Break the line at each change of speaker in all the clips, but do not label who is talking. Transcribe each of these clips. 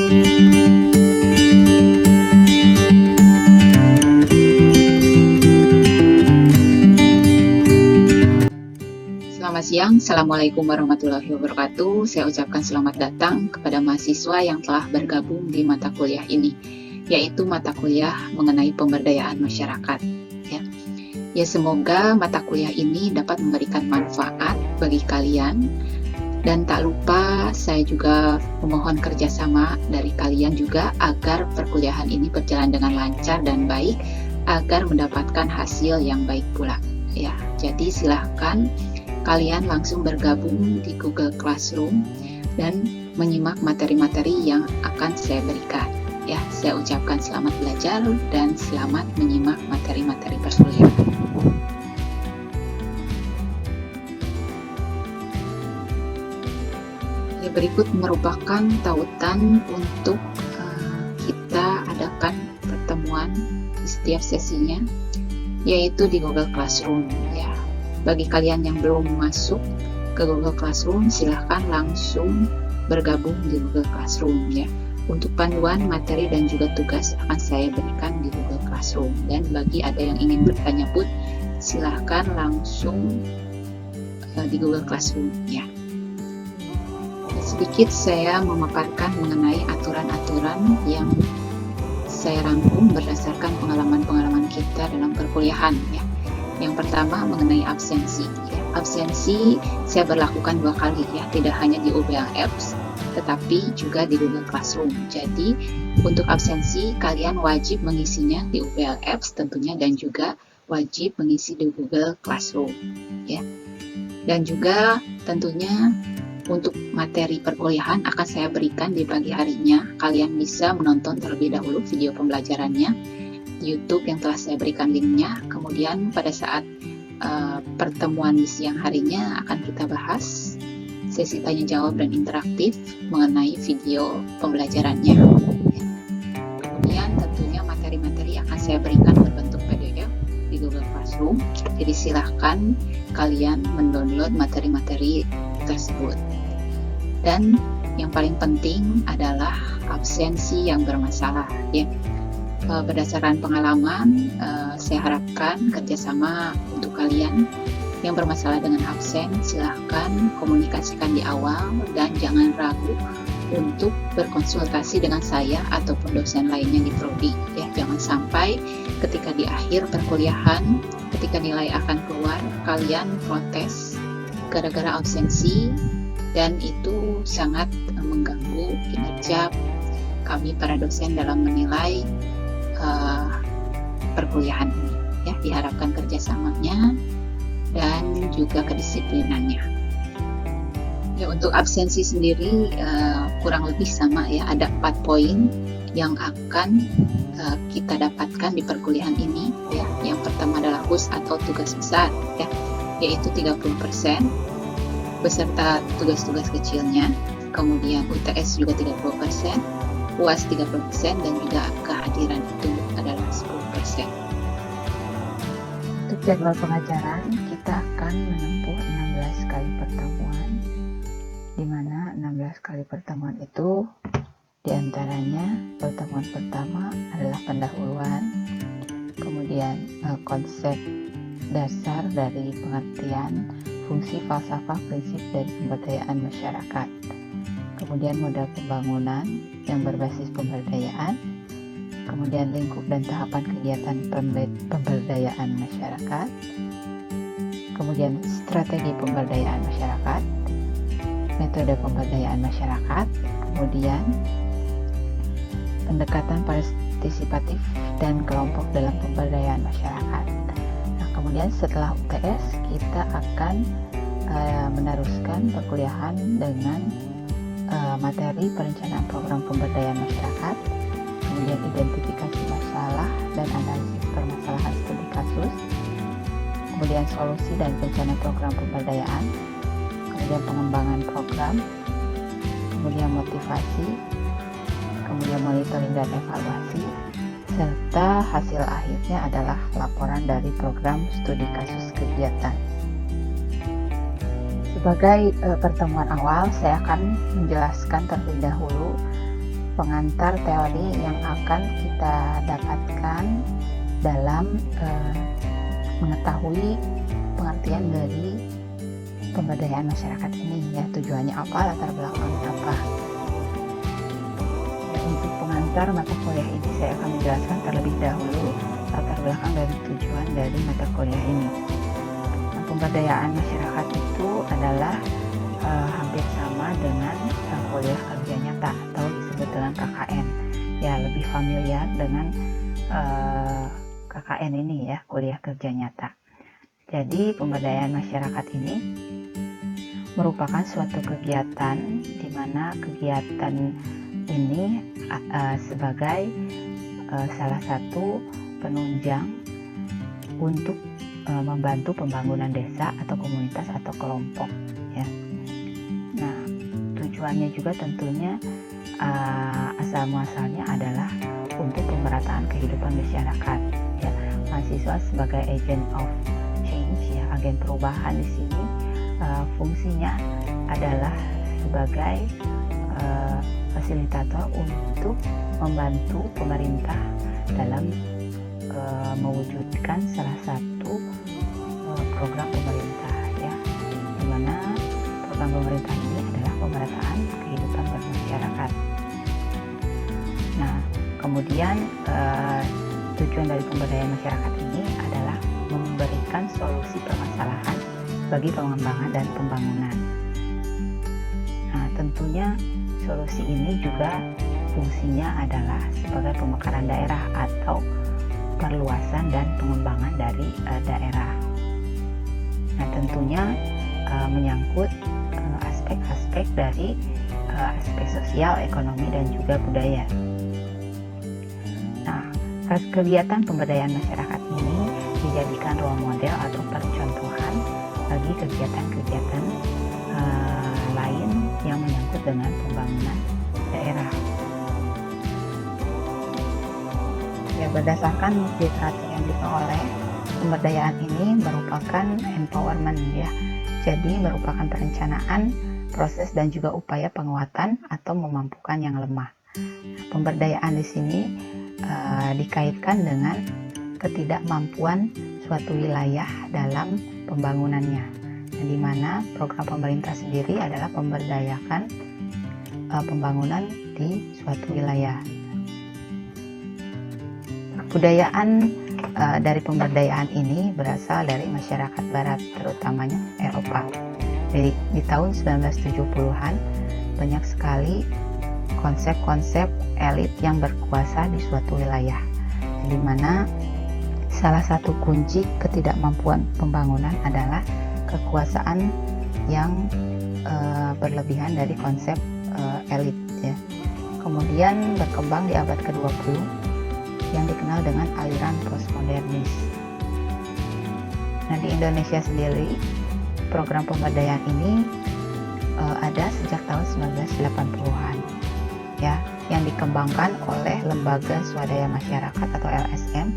Selamat siang, Assalamualaikum warahmatullahi wabarakatuh. Saya ucapkan selamat datang kepada mahasiswa yang telah bergabung di mata kuliah ini, yaitu mata kuliah mengenai pemberdayaan masyarakat. Ya, semoga mata kuliah ini dapat memberikan manfaat bagi kalian. Dan tak lupa saya juga memohon kerjasama dari kalian juga agar perkuliahan ini berjalan dengan lancar dan baik, agar mendapatkan hasil yang baik pula. Ya, jadi silahkan kalian langsung bergabung di Google Classroom dan menyimak materi-materi yang akan saya berikan. Ya, saya ucapkan selamat belajar dan selamat menyimak materi-materi perkuliahan. Berikut merupakan tautan untuk kita adakan pertemuan di setiap sesinya, yaitu di Google Classroom. Ya, bagi kalian yang belum masuk ke Google Classroom, silahkan langsung bergabung di Google Classroom. Ya, untuk panduan materi dan juga tugas akan saya berikan di Google Classroom. Dan bagi ada yang ingin bertanya pun, silahkan langsung di Google Classroom. Ya. Sedikit saya memaparkan mengenai aturan-aturan yang saya rangkum berdasarkan pengalaman-pengalaman kita dalam perkuliahan. Ya. Yang pertama mengenai absensi. Ya. Absensi saya berlakukan 2 kali, ya, tidak hanya di UBL Apps, tetapi juga di Google Classroom. Jadi untuk absensi kalian wajib mengisinya di UBL Apps tentunya, dan juga wajib mengisi di Google Classroom. Ya. Dan juga tentunya untuk materi perkuliahan akan saya berikan di pagi harinya. Kalian bisa menonton terlebih dahulu video pembelajarannya di YouTube yang telah saya berikan linknya. Kemudian pada saat pertemuan di siang harinya akan kita bahas sesi tanya jawab dan interaktif mengenai video pembelajarannya. Kemudian tentunya materi-materi akan saya berikan berbentuk PDF di Google Classroom. Jadi silahkan kalian mendownload materi-materi tersebut. Dan yang paling penting adalah absensi yang bermasalah. Ya. Berdasarkan pengalaman, saya harapkan kerjasama untuk kalian yang bermasalah dengan absen. Silahkan komunikasikan di awal dan jangan ragu untuk berkonsultasi dengan saya ataupun dosen lainnya di prodi. Ya, jangan sampai ketika di akhir perkuliahan, ketika nilai akan keluar, kalian protes gara-gara absensi, dan itu sangat mengganggu kinerja kami para dosen dalam menilai perkuliahan ini. Ya, diharapkan kerjasamanya dan juga kedisiplinannya. Ya, untuk absensi sendiri kurang lebih sama, ya, ada 4 poin yang akan kita dapatkan di perkuliahan ini. Ya, yang pertama adalah HUS atau tugas besar, ya, yaitu 30%. Beserta tugas-tugas kecilnya, kemudian UTS juga 30%, UAS 30%, dan juga kehadiran itu adalah 10%.
Untuk jadwal pengajaran, kita akan menempuh 16 kali pertemuan, di mana 16 kali pertemuan itu diantaranya pertemuan pertama adalah pendahuluan, kemudian konsep dasar dari pengertian fungsi falsafah prinsip dari pemberdayaan masyarakat, kemudian model pembangunan yang berbasis pemberdayaan, kemudian lingkup dan tahapan kegiatan pemberdayaan masyarakat, kemudian strategi pemberdayaan masyarakat, metode pemberdayaan masyarakat, kemudian pendekatan partisipatif dan kelompok dalam pemberdayaan masyarakat. Kemudian setelah UTS kita akan meneruskan perkuliahan dengan materi perencanaan program pemberdayaan masyarakat, kemudian identifikasi masalah dan analisis permasalahan studi kasus, kemudian solusi dan rencana program pemberdayaan, kemudian pengembangan program, kemudian motivasi, kemudian monitoring dan evaluasi, serta hasil akhirnya adalah laporan dari program studi kasus kegiatan. Sebagai pertemuan awal, saya akan menjelaskan terlebih dahulu pengantar teori yang akan kita dapatkan dalam mengetahui pengertian dari pemberdayaan masyarakat ini, ya, tujuannya apa, latar belakangnya apa. Ya, untuk pengantar mata kuliah ini saya akan menjelaskan terlebih dahulu latar belakang dan tujuan dari mata kuliah ini. Nah, pemberdayaan masyarakat itu adalah hampir sama dengan kuliah kerja nyata atau disebut dengan KKN. Ya, lebih familiar dengan KKN ini, ya, kuliah kerja nyata. Jadi pemberdayaan masyarakat ini merupakan suatu kegiatan di mana kegiatan ini sebagai salah satu penunjang untuk membantu pembangunan desa atau komunitas atau kelompok, ya. Nah, tujuannya juga tentunya asal muasalnya adalah untuk pemerataan kehidupan masyarakat, ya. Mahasiswa sebagai agent of change, ya, agen perubahan di sini fungsinya adalah sebagai fasilitator untuk membantu pemerintah dalam mewujudkan salah satu program pemerintah, ya, di mana program pemerintah ini adalah pemerataan kehidupan bermasyarakat. Nah, kemudian tujuan dari pemberdayaan masyarakat ini adalah memberikan solusi permasalahan bagi pengembangan dan pembangunan. Nah, tentunya solusi ini juga fungsinya adalah sebagai pemekaran daerah atau perluasan dan pengembangan dari daerah. Nah, tentunya menyangkut aspek-aspek dari aspek sosial, ekonomi, dan juga budaya. Nah, kegiatan pemberdayaan masyarakat ini dijadikan role model atau percontohan bagi kegiatan-kegiatan lain yang menyangkut dengan pembangunan daerah. Ya, berdasarkan literatur yang diperoleh, pemberdayaan ini merupakan empowerment, ya. Jadi merupakan perencanaan, proses, dan juga upaya penguatan atau memampukan yang lemah. Pemberdayaan di sini dikaitkan dengan ketidakmampuan suatu wilayah dalam pembangunannya, di mana program pemerintah sendiri adalah memberdayakan pembangunan di suatu wilayah. Kebudayaan dari pemberdayaan ini berasal dari masyarakat barat, terutamanya Eropa. Jadi di tahun 1970-an banyak sekali konsep-konsep elit yang berkuasa di suatu wilayah, di mana salah satu kunci ketidakmampuan pembangunan adalah kekuasaan yang berlebihan dari konsep elit, ya. Kemudian berkembang di abad ke-20 yang dikenal dengan aliran postmodernis. Nah, di Indonesia sendiri program pemberdayaan ini ada sejak tahun 1980-an, ya, yang dikembangkan oleh Lembaga Swadaya Masyarakat atau LSM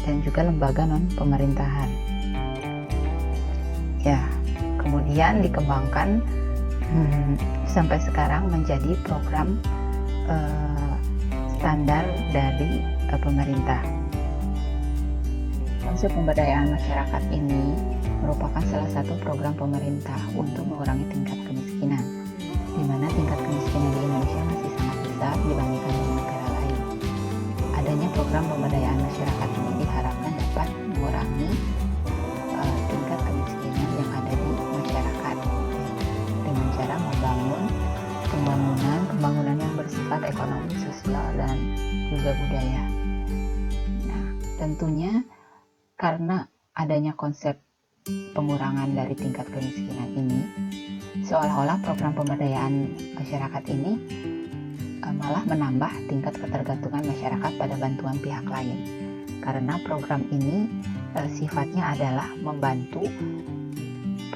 dan juga lembaga non-pemerintahan. Ya, kemudian dikembangkan sampai sekarang menjadi program standar dari pemerintah. Konsep pemberdayaan masyarakat ini merupakan salah satu program pemerintah untuk mengurangi tingkat kemiskinan, di mana tingkat kemiskinan di Indonesia masih sangat besar dibandingkan dengan negara lain. Adanya program pemberdayaan masyarakat ini diharapkan dapat mengurangi tingkat kemiskinan yang ada di masyarakat, dengan cara membangun pembangunan yang bersifat ekonomi, sosial, dan juga budaya. Nah, tentunya karena adanya konsep pengurangan dari tingkat kemiskinan ini, seolah-olah program pemberdayaan masyarakat ini malah menambah tingkat ketergantungan masyarakat pada bantuan pihak lain, karena program ini sifatnya adalah membantu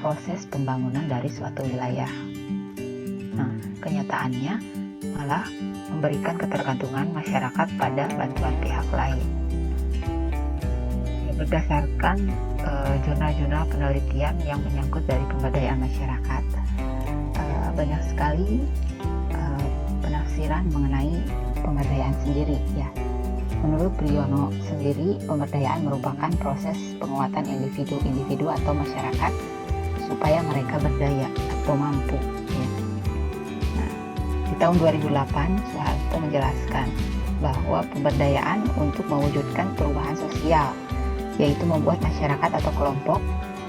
proses pembangunan dari suatu wilayah. Nah, kenyataannya malah memberikan ketergantungan masyarakat pada bantuan pihak lain. Berdasarkan jurnal-jurnal penelitian yang menyangkut dari pemberdayaan masyarakat, banyak sekali penafsiran penafsiran mengenai pemberdayaan sendiri ya. Menurut Priyono sendiri, pemberdayaan merupakan proses penguatan individu-individu atau masyarakat supaya mereka berdaya atau mampu ya. Nah, di tahun 2008 Soeharto menjelaskan bahwa pemberdayaan untuk mewujudkan perubahan sosial, yaitu membuat masyarakat atau kelompok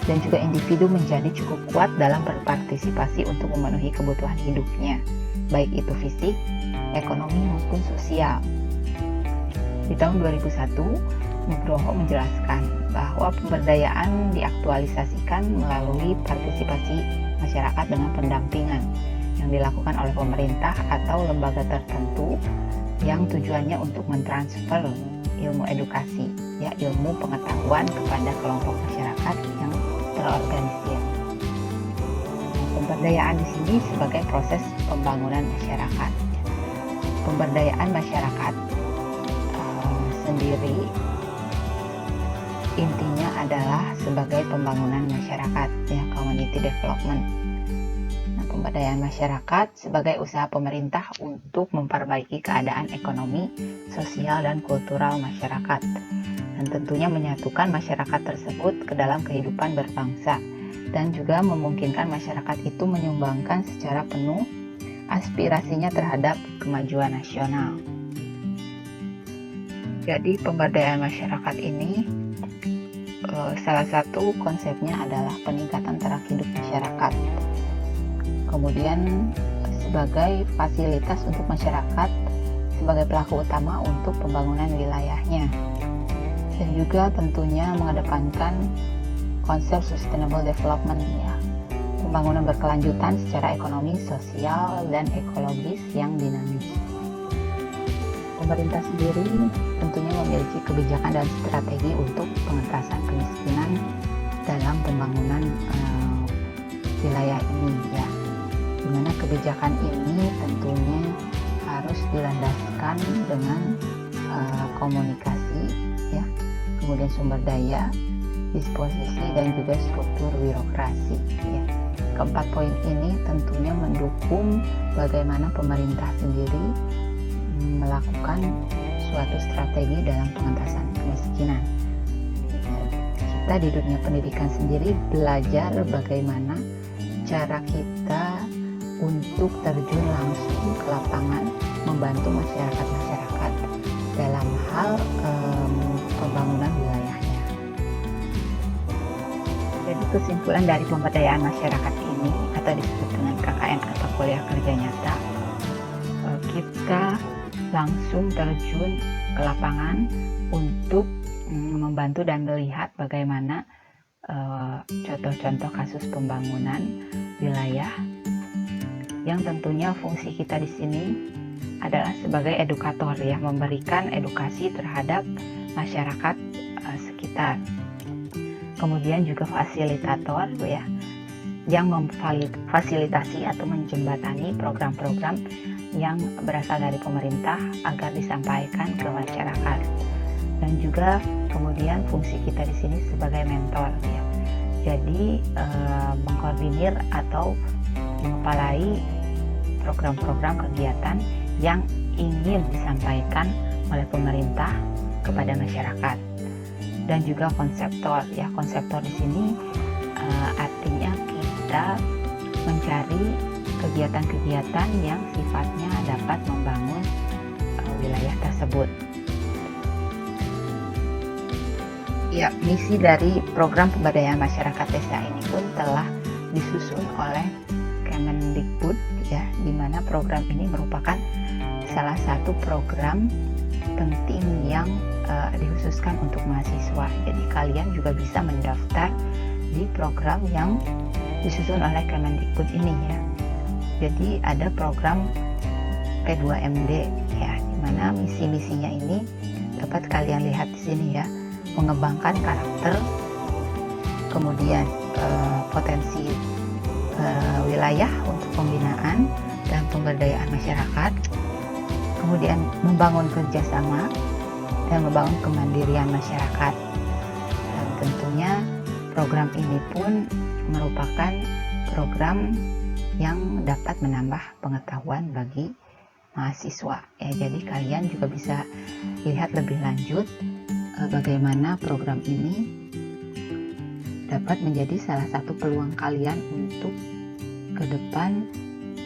dan juga individu menjadi cukup kuat dalam berpartisipasi untuk memenuhi kebutuhan hidupnya, baik itu fisik, ekonomi maupun sosial. Di tahun 2001, Nugroho menjelaskan bahwa pemberdayaan diaktualisasikan melalui partisipasi masyarakat dengan pendampingan yang dilakukan oleh pemerintah atau lembaga tertentu yang tujuannya untuk mentransfer ilmu edukasi, ya ilmu pengetahuan kepada kelompok masyarakat yang terorganisir. Pemberdayaan di sini sebagai proses pembangunan masyarakat. Pemberdayaan masyarakat sendiri intinya adalah sebagai pembangunan masyarakat, ya community development. Nah, pemberdayaan masyarakat sebagai usaha pemerintah untuk memperbaiki keadaan ekonomi, sosial, dan kultural masyarakat, dan tentunya menyatukan masyarakat tersebut ke dalam kehidupan berbangsa, dan juga memungkinkan masyarakat itu menyumbangkan secara penuh aspirasinya terhadap kemajuan nasional. Jadi pemberdayaan masyarakat ini salah satu konsepnya adalah peningkatan taraf hidup masyarakat. Kemudian sebagai fasilitas untuk masyarakat sebagai pelaku utama untuk pembangunan wilayahnya. Dan juga tentunya mengedepankan konsep sustainable development ya. Pembangunan berkelanjutan secara ekonomi, sosial, dan ekologis yang dinamis. Pemerintah sendiri tentunya memiliki kebijakan dan strategi untuk pengentasan kemiskinan dalam pembangunan wilayah ini ya. Di mana kebijakan ini tentunya harus dilandaskan dengan komunikasi ya, kemudian sumber daya, disposisi, dan juga struktur birokrasi ya. Keempat poin ini tentunya mendukung bagaimana pemerintah sendiri melakukan suatu strategi dalam pengentasan kemiskinan. Kita di dunia pendidikan sendiri belajar bagaimana cara kita untuk terjun langsung ke lapangan membantu masyarakat-masyarakat dalam hal pembangunan wilayahnya. Jadi kesimpulan dari pemberdayaan masyarakat ini atau disebut dengan KKN atau kuliah kerja nyata, kita langsung terjun ke lapangan untuk membantu dan melihat bagaimana contoh-contoh kasus pembangunan wilayah yang tentunya fungsi kita di sini adalah sebagai edukator ya, memberikan edukasi terhadap masyarakat sekitar. Kemudian juga fasilitator ya, yang memfasilitasi atau menjembatani program-program yang berasal dari pemerintah agar disampaikan ke masyarakat. Dan juga kemudian fungsi kita di sini sebagai mentor ya. Jadi mengkoordinir atau mengepalai program-program kegiatan yang ingin disampaikan oleh pemerintah kepada masyarakat. Dan juga konseptor ya, konseptor di sini artinya kita mencari kegiatan-kegiatan yang sifatnya dapat membangun wilayah tersebut. Ya, misi dari program pemberdayaan masyarakat desa ini pun telah disusun oleh Kemendikbud ya, di mana program ini merupakan salah satu program penting yang dikhususkan untuk mahasiswa. Jadi kalian juga bisa mendaftar di program yang disusun oleh Kemendikbud ini ya. Jadi ada program P2MD ya, di mana misi-misinya ini dapat kalian lihat di sini ya, mengembangkan karakter, kemudian potensi wilayah untuk pembinaan dan pemberdayaan masyarakat, kemudian membangun kerjasama dan membangun kemandirian masyarakat. Dan tentunya program ini pun merupakan program yang dapat menambah pengetahuan bagi mahasiswa ya. Jadi kalian juga bisa lihat lebih lanjut bagaimana program ini dapat menjadi salah satu peluang kalian untuk ke depan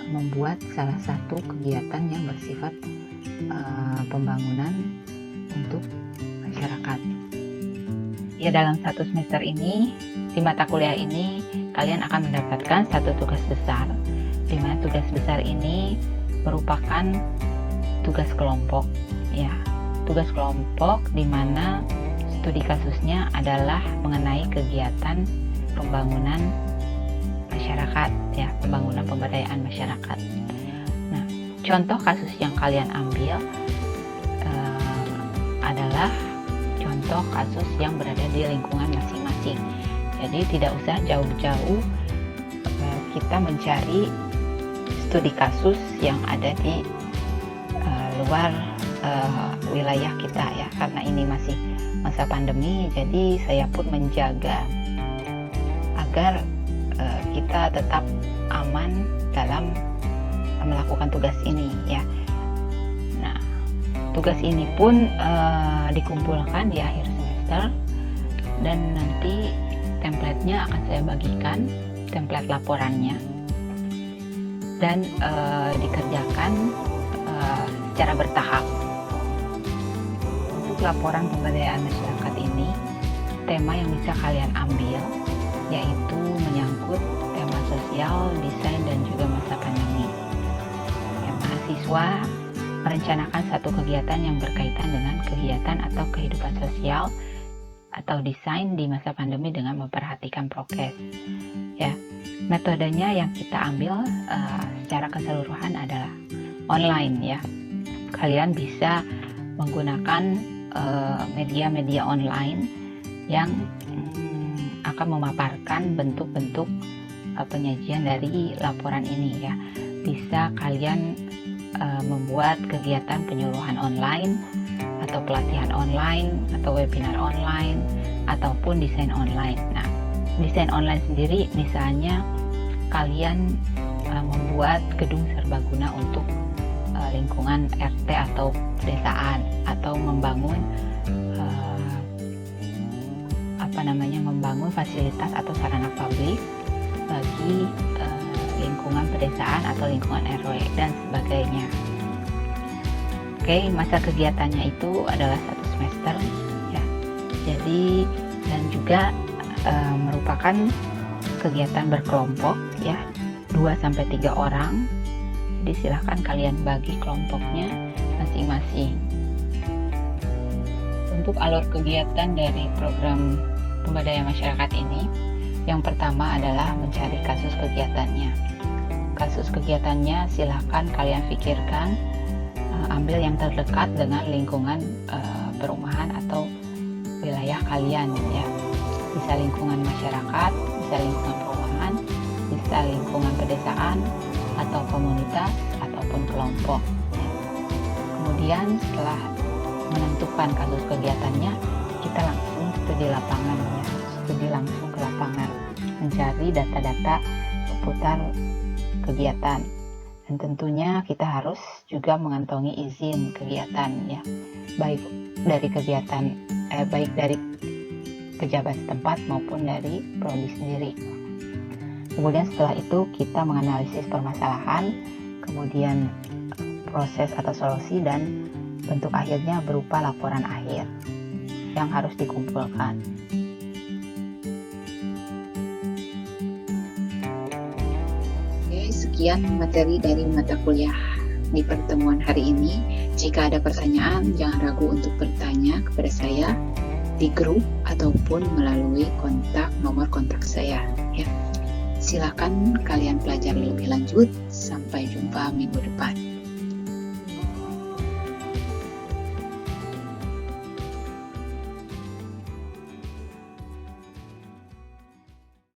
membuat salah satu kegiatan yang bersifat pembangunan untuk masyarakat. Ya, dalam satu semester ini, di mata kuliah ini, kalian akan mendapatkan satu tugas besar, di mana tugas besar ini merupakan tugas kelompok. Ya, tugas kelompok di mana studi kasusnya adalah mengenai kegiatan pembangunan masyarakat, ya, pembangunan pemberdayaan masyarakat. Nah, contoh kasus yang kalian ambil adalah contoh kasus yang berada di lingkungan masing-masing. Jadi tidak usah jauh-jauh kita mencari studi kasus yang ada di luar wilayah kita ya, karena ini masih masa pandemi. Jadi saya pun menjaga agar kita tetap aman dalam melakukan tugas ini ya. Nah, tugas ini pun dikumpulkan di akhir semester, dan nanti template-nya akan saya bagikan, template laporannya, dan dikerjakan secara bertahap. Untuk laporan pemberdayaan masyarakat ini, tema yang bisa kalian ambil yaitu menyangkut tema sosial, desain, dan juga masa pandemi. Ya, mahasiswa merencanakan satu kegiatan yang berkaitan dengan kegiatan atau kehidupan sosial atau desain di masa pandemi dengan memperhatikan prokes. Ya, metodenya yang kita ambil secara keseluruhan adalah online ya. Kalian bisa menggunakan media-media online yang akan memaparkan bentuk-bentuk penyajian dari laporan ini ya. Bisa kalian membuat kegiatan penyuluhan online atau pelatihan online atau webinar online ataupun desain online. Nah, desain online sendiri misalnya kalian membuat gedung serbaguna untuk lingkungan RT atau pedesaan, atau membangun membangun fasilitas atau sarana publik bagi lingkungan pedesaan atau lingkungan RW dan sebagainya. Oke, masa kegiatannya itu adalah 1 semester ya. Jadi dan juga merupakan kegiatan berkelompok ya, 2-3 orang. Jadi silahkan kalian bagi kelompoknya masing-masing. Untuk alur kegiatan dari program pemberdayaan masyarakat ini, yang pertama adalah mencari kasus kegiatannya. Kasus kegiatannya silahkan kalian pikirkan, ambil yang terdekat dengan lingkungan perumahan atau wilayah kalian ya. Bisa lingkungan masyarakat, bisa lingkungan perumahan, bisa lingkungan pedesaan atau komunitas ataupun kelompok ya. Kemudian setelah menentukan kasus kegiatannya, kita langsung studi lapangan ya, studi langsung ke lapangan, mencari data-data seputar kegiatan. Dan tentunya kita harus juga mengantongi izin kegiatan ya, baik dari pejabat setempat maupun dari prodi sendiri. Kemudian setelah itu kita menganalisis permasalahan, kemudian proses atau solusi, dan bentuk akhirnya berupa laporan akhir yang harus dikumpulkan.
Sekian materi dari mata kuliah di pertemuan hari ini. Jika ada pertanyaan, jangan ragu untuk bertanya kepada saya di grup ataupun melalui nomor kontak saya ya. Silakan kalian pelajari lebih lanjut. Sampai jumpa minggu depan.